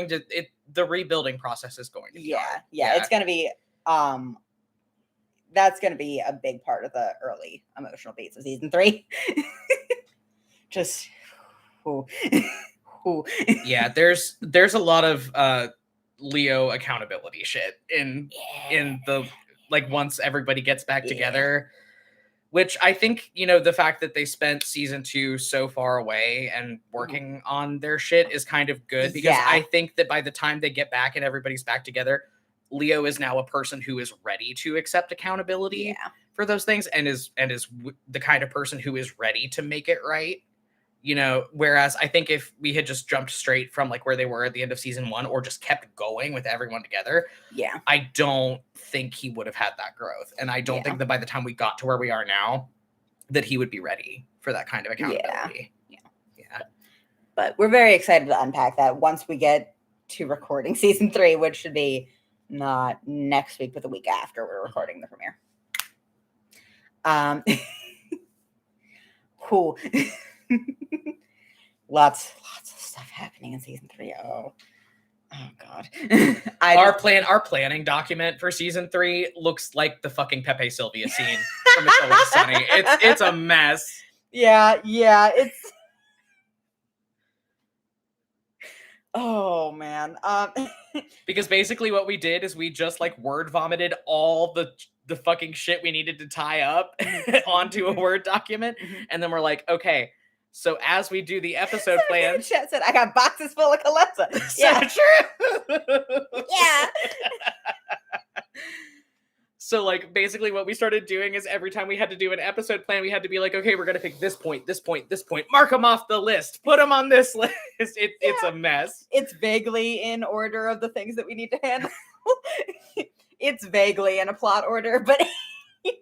to be, the rebuilding process is going to be hard. It's going to be, that's going to be a big part of the early emotional beats of season 3. Just, yeah, there's a lot of Leo accountability shit in the, like, once everybody gets back together, which I think, you know, the fact that they spent season 2 so far away and working on their shit is kind of good, because I think that by the time they get back and everybody's back together, Leo is now a person who is ready to accept accountability for those things, and is the kind of person who is ready to make it right. You know, whereas I think if we had just jumped straight from like where they were at the end of season 1, or just kept going with everyone together, I don't think he would have had that growth. And I don't think that by the time we got to where we are now, that he would be ready for that kind of accountability. Yeah. But we're very excited to unpack that once we get to recording season 3, which should be not next week, but the week after we're recording the premiere. Cool. Lots of stuff happening in season 3. Oh God. Our planning document for season 3 looks like the fucking Pepe Sylvia scene from It's Always Sunny. It's a mess. Yeah, it's oh man. Because basically what we did is we just like word vomited all the fucking shit we needed to tie up onto a Word document, and then we're like, okay, so as we do the episode plan, Chet said, I got boxes full of Calypso. So true. Yeah. So like basically what we started doing is every time we had to do an episode plan, we had to be like, okay, we're gonna pick this point, mark them off the list, put them on this list. It's a mess. It's vaguely in order of the things that we need to handle. It's vaguely in a plot order, but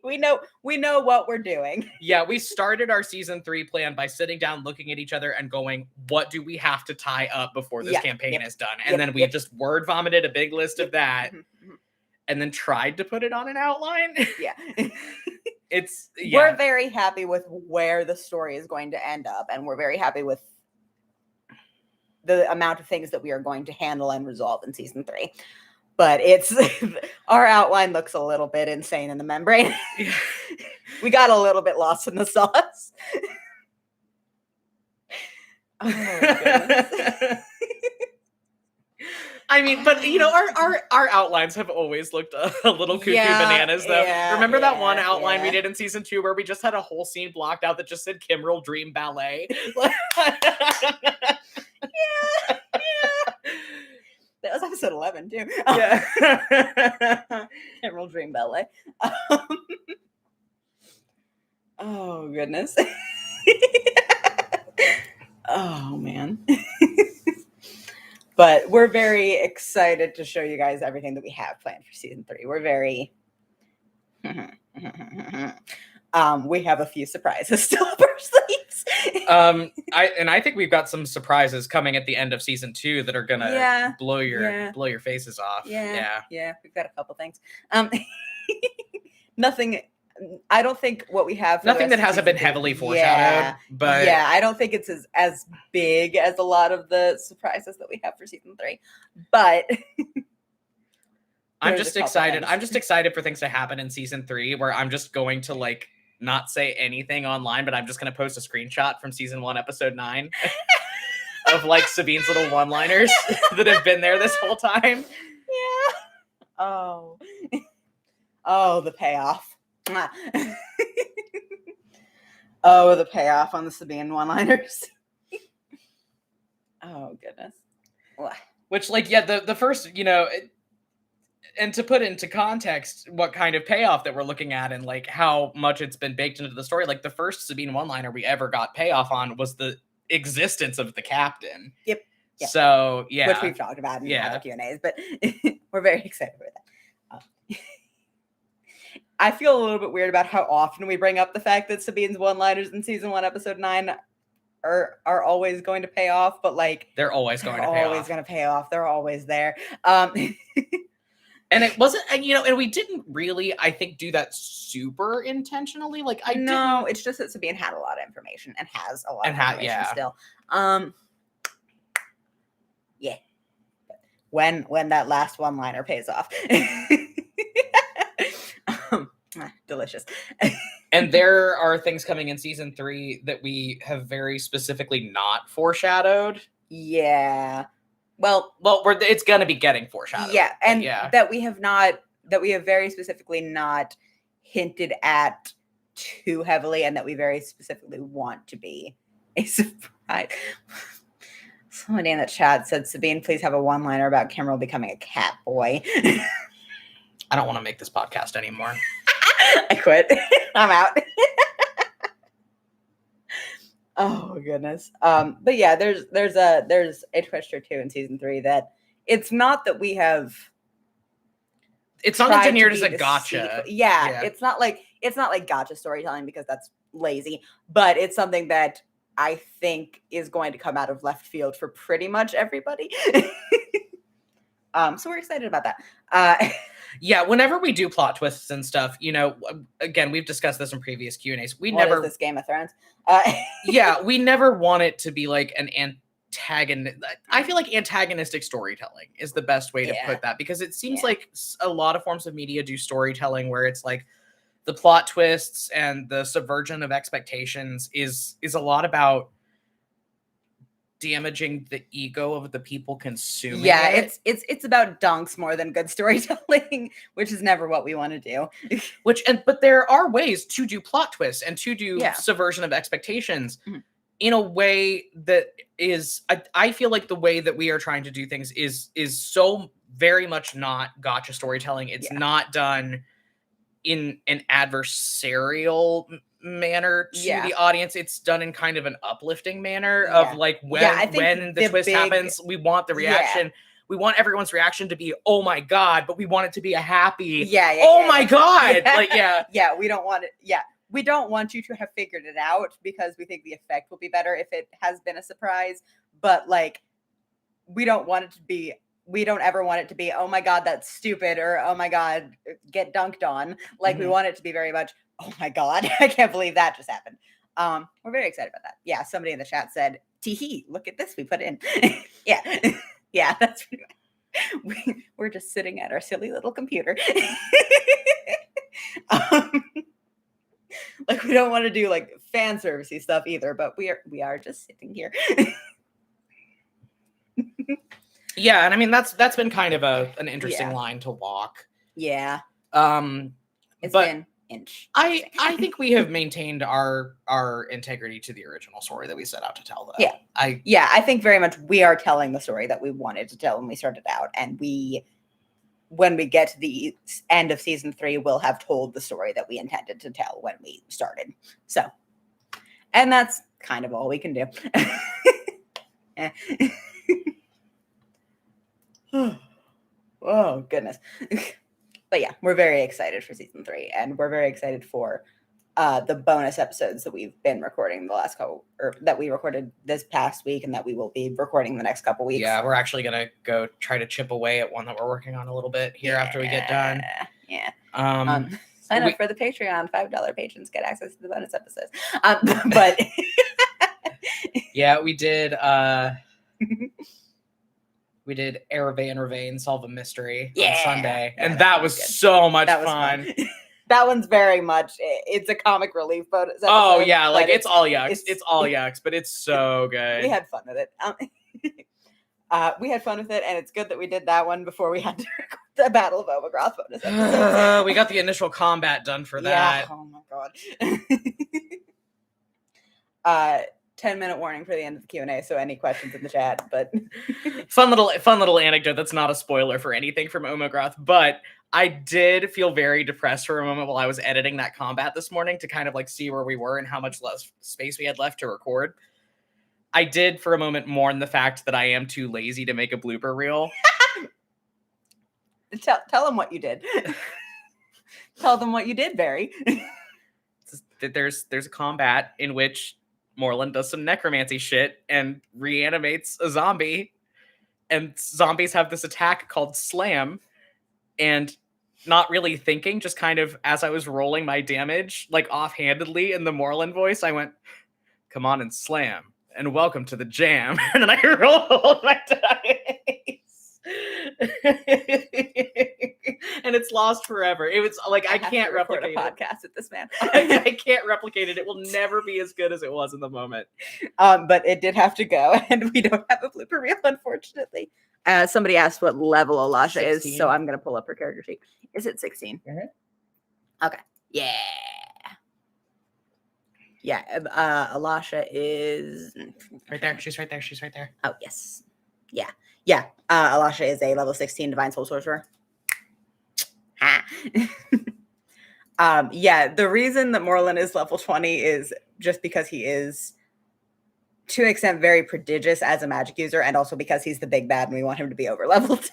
we know what we're doing. Yeah, we started our season 3 plan by sitting down, looking at each other and going, what do we have to tie up before this campaign is done? And then we just word vomited a big list of that, and then tried to put it on an outline. Yeah. We're very happy with where the story is going to end up, and we're very happy with the amount of things that we are going to handle and resolve in season 3. But our outline looks a little bit insane in the membrane. We got a little bit lost in the sauce. Oh, goodness. I mean, but you know, our outlines have always looked a little cuckoo bananas, though. Remember that one outline we did in season 2 where we just had a whole scene blocked out that just said Kimmerl Dream Ballet? That was episode 11 too. Yeah. Emerald Dream Ballet. Oh goodness. Oh man. But we're very excited to show you guys everything that we have planned for season 3. We're very we have a few surprises still up our sleeves. I think we've got some surprises coming at the end of season 2 that are gonna blow your faces off. Yeah, we've got a couple things. Nothing. I don't think what we have. Nothing that hasn't been heavily foreshadowed. But I don't think it's as big as a lot of the surprises that we have for season 3. But I'm just excited. I'm just excited for things to happen in season 3, where I'm just going to like not say anything online, but I'm just going to post a screenshot from season 1, episode 9 of like Sabine's little one-liners that have been there this whole time. Yeah. Oh, the payoff. Oh, the payoff on the Sabine one-liners. Oh, goodness. Which, like, yeah, the first, you know, And to put into context what kind of payoff that we're looking at and like how much it's been baked into the story, like the first Sabine one-liner we ever got payoff on was the existence of the captain. Yep. So yeah, which we've talked about in other Q&As, but we're very excited for that. I feel a little bit weird about how often we bring up the fact that Sabine's one-liners in season 1, episode 9 are always going to pay off, but like they're always going to pay off. They're always there. And it wasn't, and we didn't really, I think, do that super intentionally. Like it's just that Sabine had a lot of information and has a lot of information still. Yeah. When that last one-liner pays off. Delicious. And there are things coming in season 3 that we have very specifically not foreshadowed. Yeah. Well, it's going to be getting foreshadowed. Yeah, and that we have very specifically not hinted at too heavily, and that we very specifically want to be a surprise. Somebody in the chat said, Sabine, please have a one-liner about Kimmerl becoming a cat boy. I don't want to make this podcast anymore. I quit. I'm out. Oh goodness. But yeah, there's a twist or two in season 3 that it's not that we have. It's not engineered as a gotcha. Yeah, it's not like gotcha storytelling, because that's lazy. But it's something that I think is going to come out of left field for pretty much everybody. So we're excited about that. Yeah, whenever we do plot twists and stuff, again, we've discussed this in previous Q&As. What is this, Game of Thrones? Yeah, we never want it to be like an antagonist. I feel like antagonistic storytelling is the best way to put that, because it seems like a lot of forms of media do storytelling where it's like the plot twists and the subversion of expectations is a lot about damaging the ego of the people consuming it. It's about dunks more than good storytelling, which is never what we want to do. But there are ways to do plot twists and to do subversion of expectations in a way that is, I feel like the way that we are trying to do things is so very much not gotcha storytelling. It's not done in an adversarial manner to the audience. It's done in kind of an uplifting manner of like when the twist happens, we want the reaction. We want everyone's reaction to be, oh my God, but we want it to be a happy, oh my God. Like, we don't want it. We don't want you to have figured it out, because we think the effect will be better if it has been a surprise. But like, we don't ever want it to be, oh my God, that's stupid, or oh my God, get dunked on. Like, we want it to be very much, oh my God, I can't believe that just happened. We're very excited about that. Yeah, somebody in the chat said, tee-hee, look at this we put in. Yeah, that's pretty much. We're just sitting at our silly little computer. Like, we don't want to do like fan servicey stuff either, but we are just sitting here. Yeah, and I mean that's been kind of an interesting line to walk. Yeah. It's been inch. I think we have maintained our integrity to the original story that we set out to tell, though. Yeah. I think very much we are telling the story that we wanted to tell when we started out, and when we get to the end of season 3, we'll have told the story that we intended to tell when we started. So, and that's kind of all we can do. Oh goodness. But yeah, we're very excited for season 3, and we're very excited for the bonus episodes that we've been recording the last couple, or that we recorded this past week, and that we will be recording the next couple weeks. Yeah, we're actually gonna go try to chip away at one that we're working on a little bit here after we get done. Yeah. Sign up for the Patreon. $5 patrons get access to the bonus episodes. But yeah, we did. We did Ravane solve a mystery on Sunday, and that was so much fun. That one's very much, it's a comic relief bonus episode. Oh yeah, like it's all yucks. It's all yucks, but it's so good. We had fun with it. We had fun with it, and it's good that we did that one before we had to record the Battle of Omagroth bonus episode. We got the initial combat done for that. Oh my God. 10-minute warning for the end of the Q&A, so any questions in the chat, but fun little anecdote that's not a spoiler for anything from Omogroth, but I did feel very depressed for a moment while I was editing that combat this morning to kind of like see where we were and how much less space we had left to record. I did for a moment mourn the fact that I am too lazy to make a blooper reel. Tell them what you did. Tell them what you did, Barry. There's a combat in which Moreland does some necromancy shit and reanimates a zombie, and zombies have this attack called Slam, and not really thinking, just kind of as I was rolling my damage, like offhandedly in the Moreland voice, I went, "Come on and slam, and welcome to the jam," and then I rolled my dice. And it's lost forever. It was like I can't replicate a podcast with this man. I can't replicate it. It will never be as good as it was in the moment. But it did have to go, and we don't have a blooper reel, unfortunately. Somebody asked what level Elisha 16? Is, so I'm going to pull up her character sheet. Is it 16? Mm-hmm. Okay. Yeah. Yeah. Elisha is right there. She's right there. Oh, yes. Yeah. Yeah. Elisha is a level 16 Divine Soul Sorcerer. Yeah, the reason that Moreland is level 20 is just because he is, to an extent, very prodigious as a magic user, and also because he's the big bad and we want him to be over leveled.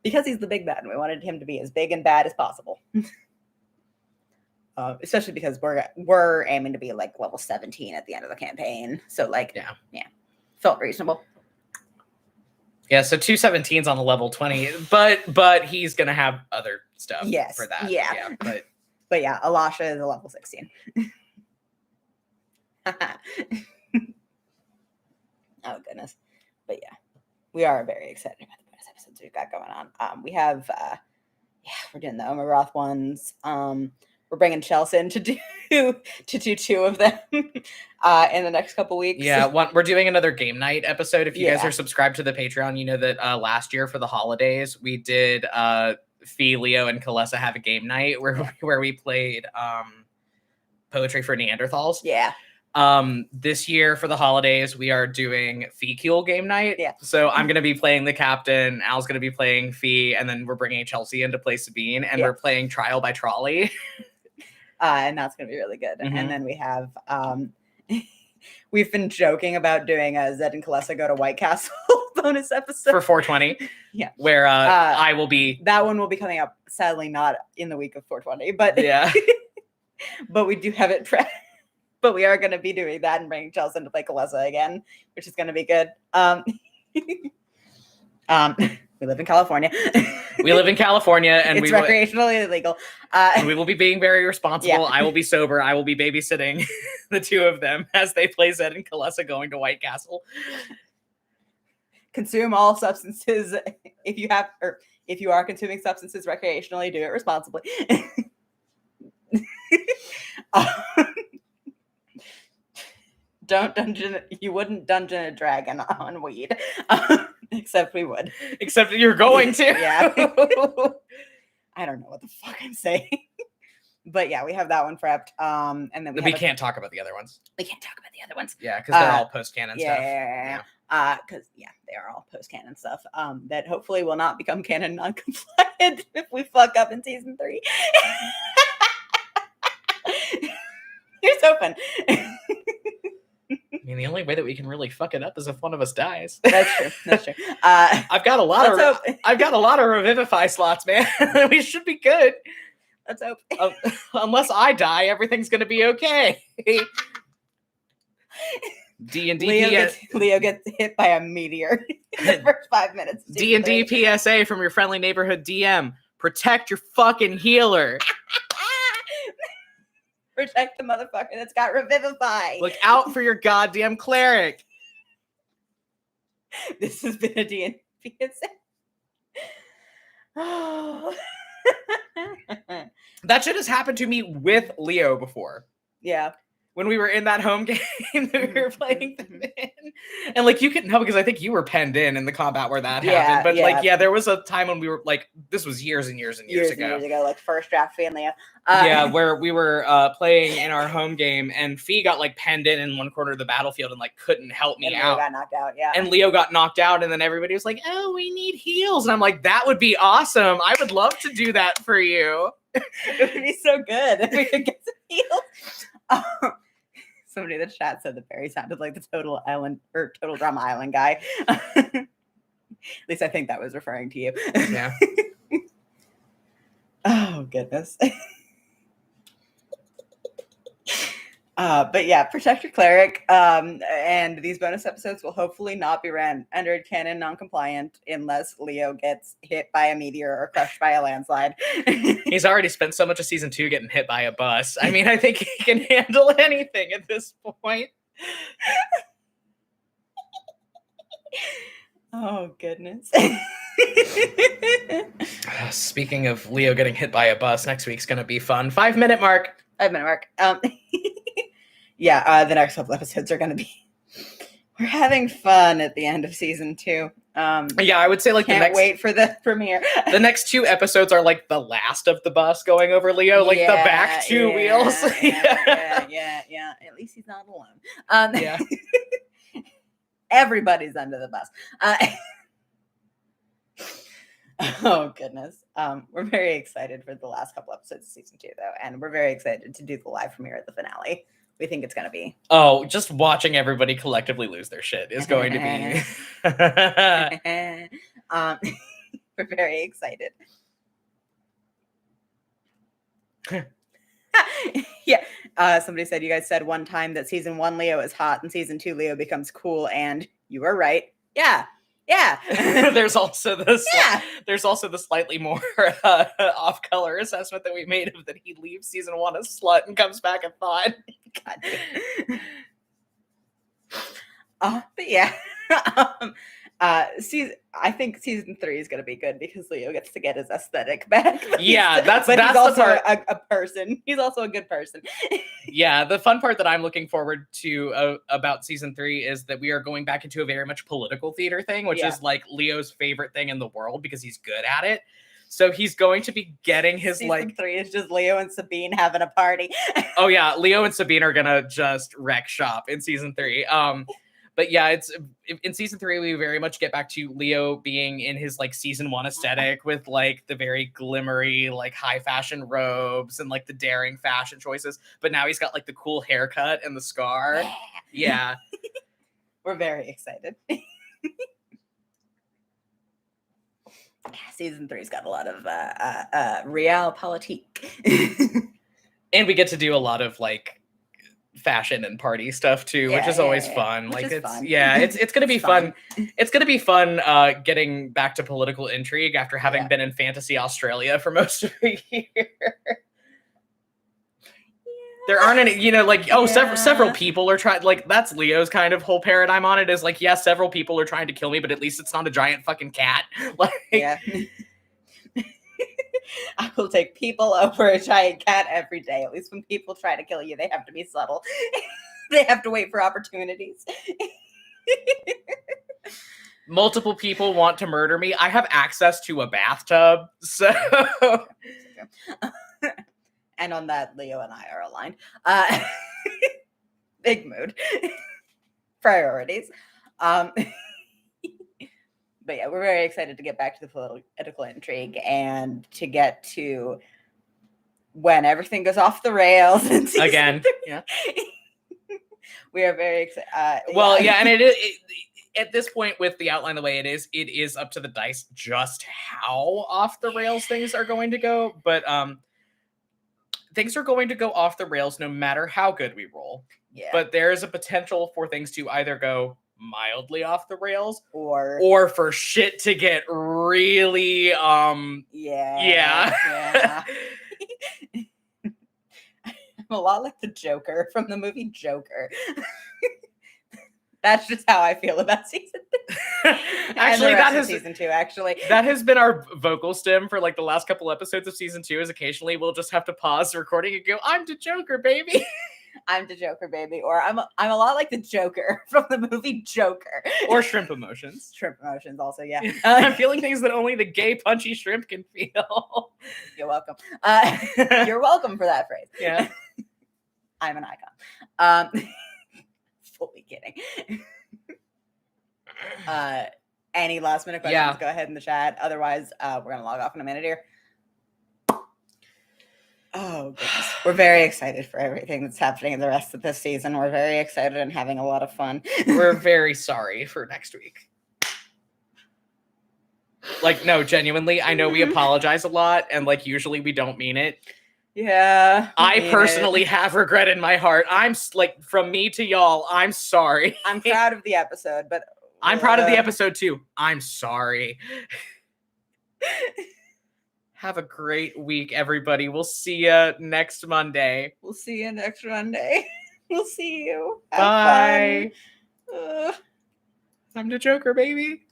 Because he's the big bad and we wanted him to be as big and bad as possible. Especially because we're aiming to be like level 17 at the end of the campaign. So like, yeah, felt reasonable. Yeah, so 217's on the level 20, but he's gonna have other stuff for that. Yeah, but yeah, Elisha is a level 16. Oh goodness, but yeah, we are very excited about the bonus episodes we've got going on. We have, we're doing the Omogroth ones. We're bringing Chelsea in to do 2 of them in the next couple weeks. Yeah, we're doing another game night episode. If you guys are subscribed to the Patreon, you know that last year for the holidays we did Fee, Leo, and Kalessa have a game night where we played Poetry for Neanderthals. Yeah. This year for the holidays we are doing Fee-Kule game night. Yeah. So I'm gonna be playing the captain. Al's gonna be playing Fee, and then we're bringing Chelsea in to play Sabine, and we're playing Trial by Trolley. And that's going to be really good. Mm-hmm. And then we have, we've been joking about doing a Zed and Kalessa Go to White Castle bonus episode. For 420. Yeah. Where I will be. That one will be coming up, sadly, not in the week of 420. But yeah. But we do have it prepped. But we are going to be doing that and bringing Chelsea in to play Kalessa again, which is going to be good. We live in California. We live in California, and it's recreationally illegal. And we will be being very responsible. Yeah. I will be sober. I will be babysitting the 2 of them as they play Zed and Kalessa going to White Castle. Consume all substances if you are consuming substances recreationally. Do it responsibly. You wouldn't Dungeon and Dragon on weed. Except we would. Except you're going to. Yeah. I don't know what the fuck I'm saying. But yeah, we have that one prepped. And then we can't talk about the other ones. We can't talk about the other ones. Yeah, because they're all post-canon stuff. Yeah. Because they are all post-canon stuff. That hopefully will not become canon non-compliant if we fuck up in season 3. Here's hoping. I mean, the only way that we can really fuck it up is if one of us dies. That's true. I've got a lot of Revivify slots, man. We should be good. Let's hope. Unless I die, everything's gonna be okay. D&D. Leo gets hit by a meteor in the first 5 minutes. D&D PSA from your friendly neighborhood DM: protect your fucking healer. Protect the motherfucker that's got Revivify. Look out for your goddamn cleric. This has been a D&D PSA. Oh. That shit has happened to me with Leo before. Yeah. when we were in that home game that we were playing them in. And like you can know because I think you were penned in the combat where that happened. But like there was a time when we were like this was years and years ago, like first draft Fee and Leo. Where we were playing in our home game and Fee got like penned in one corner of the battlefield and like couldn't help me out. Leo got knocked out, And Leo got knocked out, and then everybody was like, "Oh, we need heals," and I'm like, "That would be awesome. I would love to do that for you." It would be so good if we could get some heals. Somebody in the chat said that Barry sounded like the Total Drama Island guy. At least I think that was referring to you. Yeah. Oh, goodness. But yeah, protect your cleric. And these bonus episodes will hopefully not be rendered canon non-compliant unless Leo gets hit by a meteor or crushed by a landslide. He's already spent so much of season 2 getting hit by a bus. I mean, I think he can handle anything at this point. Oh, goodness. Speaking of Leo getting hit by a bus, next week's going to be fun. 5-minute mark. 5-minute mark. Yeah, the next couple episodes are going to be... We're having fun at the end of season 2. Yeah, I would say like can't wait for the premiere. The next 2 episodes are like the last of the bus going over Leo, like the back 2 wheels. Yeah. At least he's not alone. Yeah. Everybody's under the bus. Oh, goodness. We're very excited for the last couple episodes of season 2, though, and we're very excited to do the live premiere at the finale. We think it's going to be. Oh, just watching everybody collectively lose their shit is going to be. We're very excited. Yeah. Somebody said, you guys said one time that season 1 Leo is hot and season 2 Leo becomes cool, and you were right. Yeah. There's also the slightly more off-color assessment that we made of that he leaves season 1 a slut and comes back a thought. God. But yeah. I think season 3 is going to be good because Leo gets to get his aesthetic back. Yeah, that's he's also the part. A person. He's also a good person. Yeah, the fun part that I'm looking forward to about season 3 is that we are going back into a very much political theater thing, which is like Leo's favorite thing in the world because he's good at it. So he's going to be getting his season 3 is just Leo and Sabine having a party. Oh yeah, Leo and Sabine are gonna just wreck shop in season 3. But yeah, it's in season 3, we very much get back to Leo being in his like season 1 aesthetic with like the very glimmery, like high fashion robes and like the daring fashion choices. But now he's got like the cool haircut and the scar. Yeah. We're very excited. Season 3's got a lot of realpolitik. And we get to do a lot of like fashion and party stuff too, which is always fun. Which like it's fun. It's gonna be fun. It's gonna be fun getting back to political intrigue after having been in fantasy Australia for most of the year. There aren't any, like, several people are trying, like, that's Leo's kind of whole paradigm on it is like, yes, several people are trying to kill me, but at least it's not a giant fucking cat. Like, I will take people over a giant cat every day. At least when people try to kill you, they have to be subtle. They have to wait for opportunities. Multiple people want to murder me. I have access to a bathtub, so... And on that, Leo and I are aligned. Big mood. Priorities. But yeah, we're very excited to get back to the political intrigue and to get to when everything goes off the rails. Again. Yeah. We are very excited. And it is... At this point, with the outline the way it is up to the dice just how off the rails things are going to go. But things are going to go off the rails no matter how good we roll. Yeah. But there is a potential for things to either go mildly off the rails or for shit to get really I'm a lot like the Joker from the movie Joker. That's just how I feel about season 2. Actually, that has season 2. Actually, that has been our vocal stem for like the last couple episodes of season 2. Is occasionally we'll just have to pause the recording and go, "I'm the Joker, baby." I'm the Joker, baby. Or I'm a lot like the Joker from the movie Joker. Or shrimp emotions. Shrimp emotions also, yeah. I'm feeling things that only the gay punchy shrimp can feel. You're welcome. You're welcome for that phrase. Yeah. I'm an icon. Fully kidding. Any last minute questions? Yeah. Go ahead in the chat. Otherwise, we're gonna log off in a minute here. Oh goodness. We're very excited for everything that's happening in the rest of this season. We're very excited and having a lot of fun. We're very sorry for next week. Like, no, genuinely, I know we apologize a lot, and like usually we don't mean it. Yeah. I personally have regret in my heart. I'm like, from me to y'all, I'm sorry. I'm proud of the episode, but I'm proud of the episode too. I'm sorry. Have a great week, everybody. We'll see you next Monday. We'll see you next Monday. We'll see you. Bye. Have fun. I'm the Joker, baby.